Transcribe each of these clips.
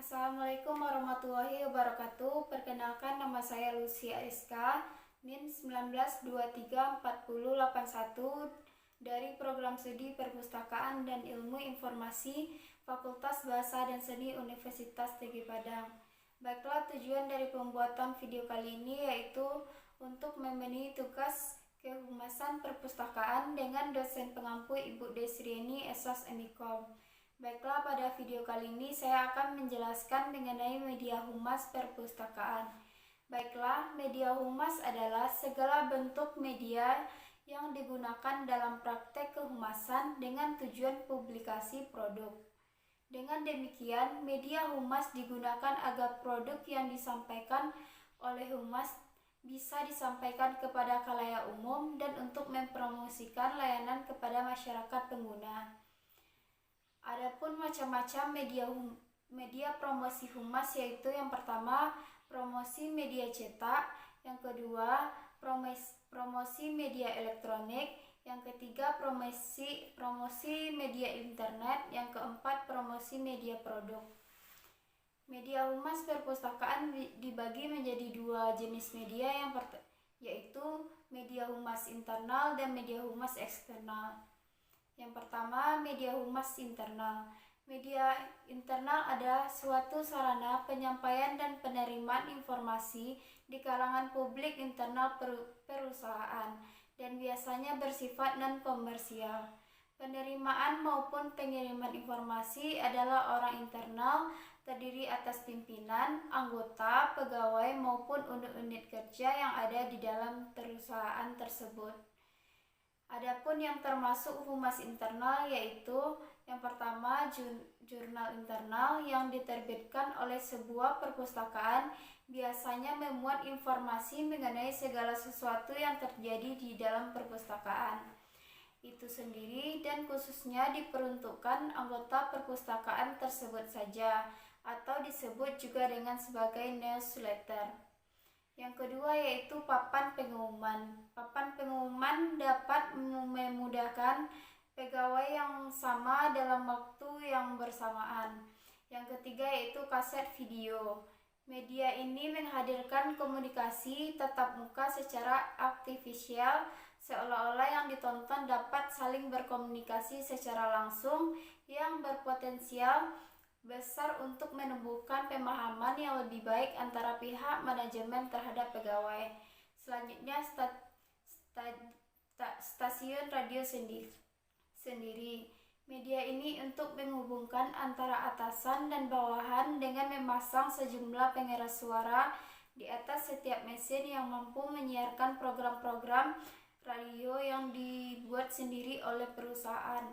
Assalamualaikum warahmatullahi wabarakatuh. Perkenalkan, nama saya Lucia SK, NIM 19234081 dari Program Studi Perpustakaan dan Ilmu Informasi Fakultas Bahasa dan Seni Universitas Negeri Padang. Baiklah, tujuan dari pembuatan video kali ini yaitu untuk memenuhi tugas kehumasan perpustakaan dengan dosen pengampu Ibu Desrieni Esas Emikom. Baiklah, pada video kali ini saya akan menjelaskan mengenai media humas perpustakaan. Baiklah, media humas adalah segala bentuk media yang digunakan dalam praktek kehumasan dengan tujuan publikasi produk. Dengan demikian, media humas digunakan agar produk yang disampaikan oleh humas bisa disampaikan kepada khalayak umum dan untuk mempromosikan layanan kepada masyarakat pengguna. Adapun macam-macam media promosi humas yaitu yang pertama promosi media cetak, yang kedua promosi media elektronik, yang ketiga promosi media internet, yang keempat promosi media produk. Media humas perpustakaan dibagi menjadi dua jenis media, yaitu media humas internal dan media humas eksternal. Yang pertama, media humas internal. Media internal adalah suatu sarana penyampaian dan penerimaan informasi di kalangan publik internal perusahaan dan biasanya bersifat non-komersial. Penerimaan maupun pengiriman informasi adalah orang internal, terdiri atas pimpinan, anggota, pegawai maupun unit-unit kerja yang ada di dalam perusahaan tersebut. Adapun yang termasuk humas internal yaitu yang pertama jurnal internal yang diterbitkan oleh sebuah perpustakaan, biasanya memuat informasi mengenai segala sesuatu yang terjadi di dalam perpustakaan itu sendiri dan khususnya diperuntukkan anggota perpustakaan tersebut saja, atau disebut juga dengan sebagai newsletter. Yang kedua yaitu papan pengumuman. Papan pengumuman dapat memudahkan pegawai yang sama dalam waktu yang bersamaan. Yang ketiga yaitu kaset video. Media ini menghadirkan komunikasi tatap muka secara artifisial, seolah-olah yang ditonton dapat saling berkomunikasi secara langsung yang berpotensial besar untuk menumbuhkan pemahaman yang lebih baik antara pihak manajemen terhadap pegawai. Selanjutnya stasiun radio sendiri. Media ini untuk menghubungkan antara atasan dan bawahan dengan memasang sejumlah pengeras suara di atas setiap mesin yang mampu menyiarkan program-program radio yang dibuat sendiri oleh perusahaan.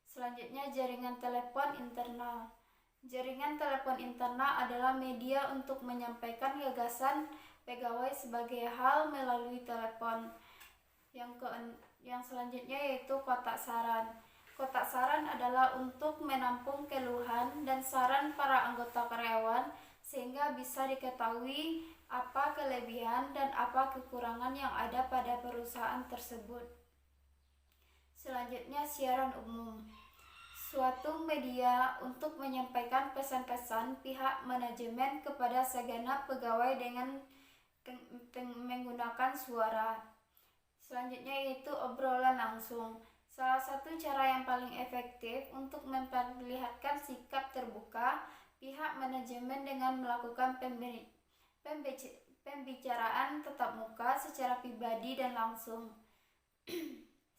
Selanjutnya jaringan telepon internal. Jaringan telepon internal adalah media untuk menyampaikan gagasan pegawai sebagai hal melalui telepon. Yang selanjutnya yaitu kotak saran. Kotak saran adalah untuk menampung keluhan dan saran para anggota karyawan sehingga bisa diketahui apa kelebihan dan apa kekurangan yang ada pada perusahaan tersebut. Selanjutnya siaran umum. Suatu media untuk menyampaikan pesan-pesan pihak manajemen kepada segenap pegawai dengan menggunakan suara. Selanjutnya yaitu obrolan langsung. Salah satu cara yang paling efektif untuk memperlihatkan sikap terbuka pihak manajemen dengan melakukan pembicaraan tatap muka secara pribadi dan langsung.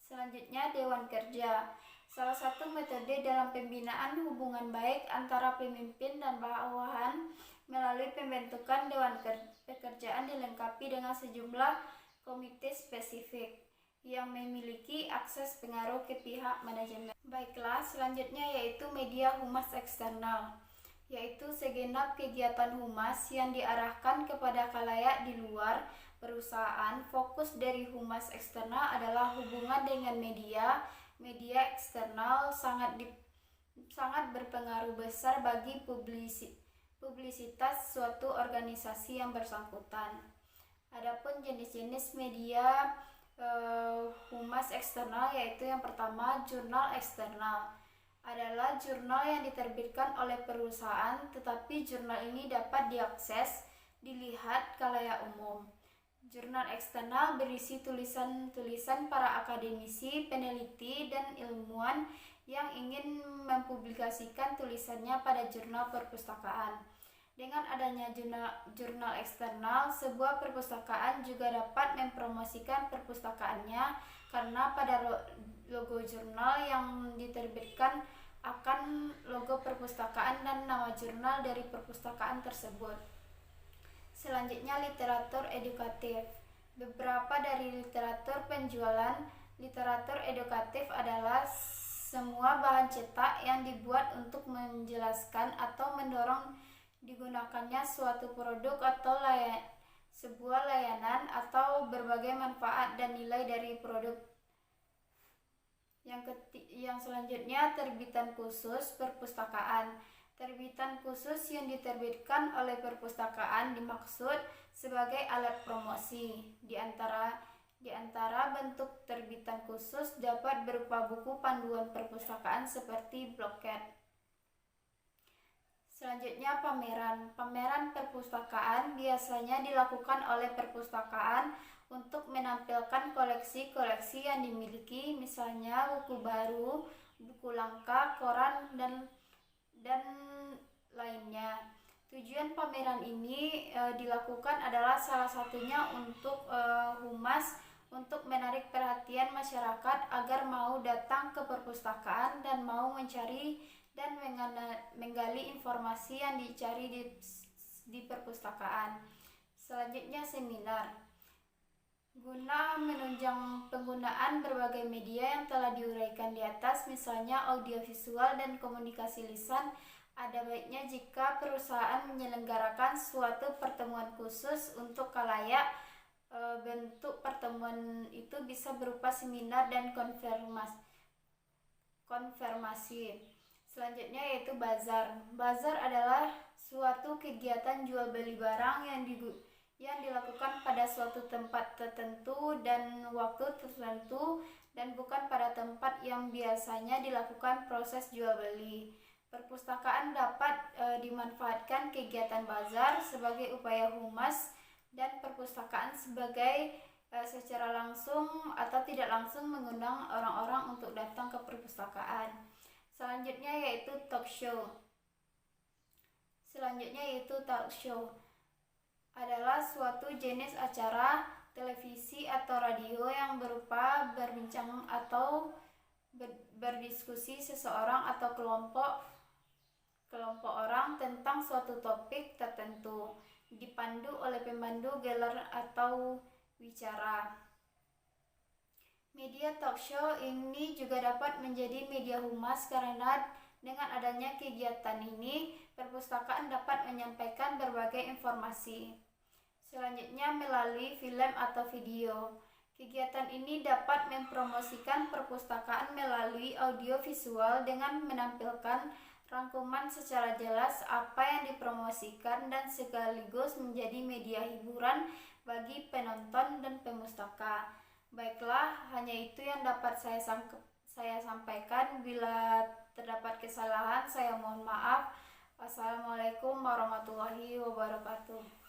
Selanjutnya dewan kerja. Salah satu metode dalam pembinaan hubungan baik antara pemimpin dan bawahan melalui pembentukan dewan pekerjaan dilengkapi dengan sejumlah komite spesifik yang memiliki akses pengaruh ke pihak manajemen. Baiklah, selanjutnya yaitu media humas eksternal, yaitu segenap kegiatan humas yang diarahkan kepada khalayak di luar perusahaan. Fokus dari humas eksternal adalah hubungan dengan media. Media eksternal sangat berpengaruh besar bagi publisitas suatu organisasi yang bersangkutan. Adapun jenis-jenis media humas eksternal yaitu yang pertama jurnal eksternal. adalah jurnal yang diterbitkan oleh perusahaan, tetapi jurnal ini dapat diakses, dilihat khalayak umum. Jurnal eksternal berisi tulisan-tulisan para akademisi, peneliti, dan ilmuwan yang ingin mempublikasikan tulisannya pada jurnal perpustakaan. Dengan adanya jurnal eksternal, sebuah perpustakaan juga dapat mempromosikan perpustakaannya karena pada logo jurnal yang diterbitkan akan logo perpustakaan dan nama jurnal dari perpustakaan tersebut. Selanjutnya, literatur edukatif. Beberapa dari literatur penjualan literatur edukatif adalah semua bahan cetak yang dibuat untuk menjelaskan atau mendorong digunakannya suatu produk atau sebuah layanan atau berbagai manfaat dan nilai dari produk. Yang selanjutnya, terbitan khusus perpustakaan. Terbitan khusus yang diterbitkan oleh perpustakaan dimaksud sebagai alat promosi. Di antara bentuk terbitan khusus dapat berupa buku panduan perpustakaan seperti bloket. Selanjutnya, pameran. Pameran perpustakaan biasanya dilakukan oleh perpustakaan untuk menampilkan koleksi-koleksi yang dimiliki, misalnya buku baru, buku langka, koran, dan lainnya. Tujuan pameran ini dilakukan adalah salah satunya untuk humas, untuk menarik perhatian masyarakat agar mau datang ke perpustakaan dan mau mencari dan menggali informasi yang dicari di perpustakaan. Selanjutnya, seminar. Guna menunjang penggunaan berbagai media yang telah diuraikan di atas, misalnya audiovisual dan komunikasi lisan, ada baiknya jika perusahaan menyelenggarakan suatu pertemuan khusus untuk khalayak. Bentuk pertemuan itu bisa berupa seminar dan konfirmasi. Selanjutnya yaitu bazar. Bazar adalah suatu kegiatan jual beli barang yang dilakukan pada suatu tempat tertentu dan waktu tertentu dan bukan pada tempat yang biasanya dilakukan proses jual beli. Perpustakaan dapat dimanfaatkan kegiatan bazar sebagai upaya humas dan perpustakaan sebagai secara langsung atau tidak langsung mengundang orang-orang untuk datang ke perpustakaan. Selanjutnya yaitu talk show. Adalah suatu jenis acara televisi atau radio yang berupa berbincang atau berdiskusi seseorang atau kelompok orang tentang suatu topik tertentu, dipandu oleh pemandu gelar atau wicara. Media talk show ini juga dapat menjadi media humas karena dengan adanya kegiatan ini, perpustakaan dapat menyampaikan berbagai informasi. Selanjutnya, melalui film atau video. Kegiatan ini dapat mempromosikan perpustakaan melalui audio visual dengan menampilkan rangkuman secara jelas apa yang dipromosikan dan sekaligus menjadi media hiburan bagi penonton dan pemustaka. Baiklah, hanya itu yang dapat saya sampaikan. Bila terdapat kesalahan, saya mohon maaf. Wassalamualaikum warahmatullahi wabarakatuh.